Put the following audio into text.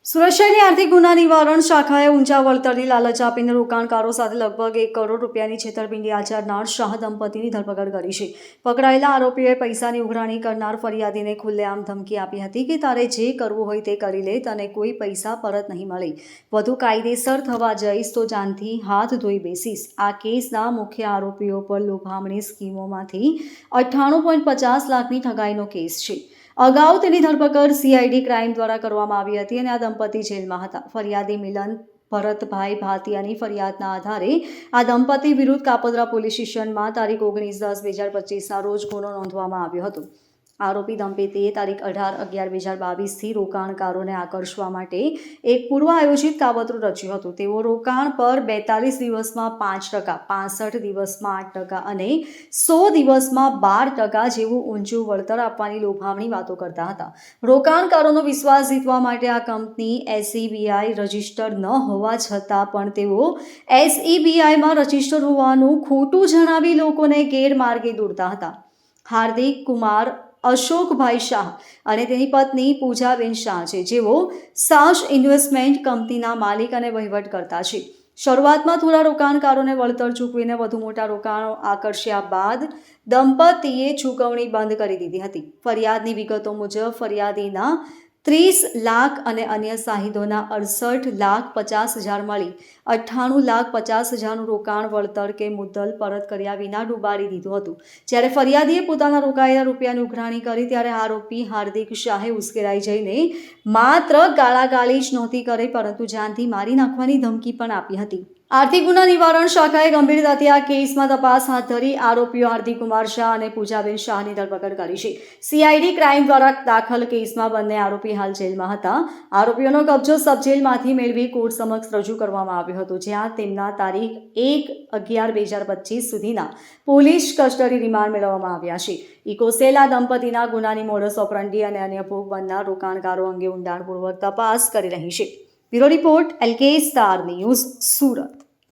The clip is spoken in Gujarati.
સુરત શહેરની આર્થિક ગુના નિવારણ શાખાએ ઊંચા વળતરની લાલચ આપીને રોકાણકારો સાથે લગભગ 1 કરોડ રૂપિયાની છેતરપિંડી આચરનાર શાહ દંપતીની ધરપકડ કરી છે. પકડાયેલા આરોપીઓએ પૈસાની ઉઘરાણી કરનાર ફરિયાદીને ખુલ્લેઆમ ધમકી આપી હતી કે તારે જે કરવું હોય તે કરી લે, તને કોઈ પૈસા પરત નહીં મળે. વધુ કાયદેસર થવા જઈશ તો જાનથી હાથ ધોઈ બેસીશ. આ કેસના મુખ્ય આરોપીઓ પર લોભામણી સ્કીમોમાંથી 98.50 લાખની ઠગાઈનો કેસ છે. અગાઉ તેની ધરપકડ CID ક્રાઇમ દ્વારા કરવામાં આવી હતી અને આ દંપતી જેલમાં હતા. ફરિયાદી મિલન ભરતભાઈ ભાતિયાની ફરિયાદના આધારે આ દંપતી વિરુદ્ધ કાપોદ્રા પોલીસ સ્ટેશનમાં તારીખ 19/10/2025ના રોજ ગુનો નોંધવામાં આવ્યો હતો. આરોપી દંપતીએ તારીખ 18/11/2022થી રોકાણકારોને આકર્ષવા માટે એક પૂર્વ આયોજિત કાવતરું રચ્યું હતું. તેઓ રોકાણ પર 42 દિવસમાં 5%, 65 દિવસમાં 8% અને 100 દિવસમાં 12% જેવું ઊંચું વળતર આપવાની લોભામણી વાતો કરતા હતા. રોકાણકારોનો વિશ્વાસ જીતવા માટે આ કંપની SEBI રજિસ્ટર્ડ ન હોવા છતાં પણ તેઓ SEBIમાં રજિસ્ટર્ડ હોવાનું ખોટું જણાવી લોકોને ગેરમાર્ગે દોરતા હતા. હાર્દિક કુમાર અશોકભાઈ શાહ અને તેની પત્ની પૂજાબેન શાહ છે, જેઓ સાશ ઇન્વેસ્ટમેન્ટ કંપનીના માલિક અને વહીવટકર્તા છે. શરૂઆતમાં થોડા રોકાણકારોને વળતર ચૂકવીને વધુ મોટા રોકાણો આકર્ષ્યા બાદ દંપતીએ ચૂકવણી બંધ કરી દીધી હતી. ફરિયાદની વિગતો મુજબ ફરિયાદીના 30 લાખ અને અન્ય સાહિદોના 68,50,000 મળી 98,50,000નું રોકાણ વળતર કે મુદ્દલ પરત કર્યા વિના ડૂબાડી દીધું હતું. જ્યારે ફરિયાદીએ પોતાના રોકાયેલા રૂપિયાની ઉઘરાણી કરી ત્યારે આરોપી હાર્દિક શાહે ઉશ્કેરાઈ જઈને માત્ર ગાળાગાળી જ નહોતી કરી, પરંતુ જાનથી મારી નાખવાની ધમકી પણ આપી હતી. આર્થિક ગુના નિવારણ શાખાએ ગંભીરતાથી આ કેસમાં તપાસ હાથ ધરી આરોપીઓ હાર્દિક કુમાર શાહ અને પૂજાબેન શાહની ધરપકડ કરી છે. CID ક્રાઇમ દ્વારા દાખલ કેસમાં બંને આરોપી હાલ જેલમાં હતા. આરોપીઓનો કબજો સબજેલમાંથી મેળવી કોર્ટ સમક્ષ રજૂ કરવામાં આવ્યો હતો, જ્યાં તેમના તારીખ 1/11/2025 સુધીના પોલીસ કસ્ટડી રિમાન્ડ મેળવવામાં આવ્યા છે. ઇકોસેલ આ દંપતીના ગુનાની મોડસ ઓપરંડી અને અન્ય ભોગ બનનાર રોકાણકારો અંગે ઊંડાણપૂર્વક તપાસ કરી રહી છે. Bureau report LK star news, Surat.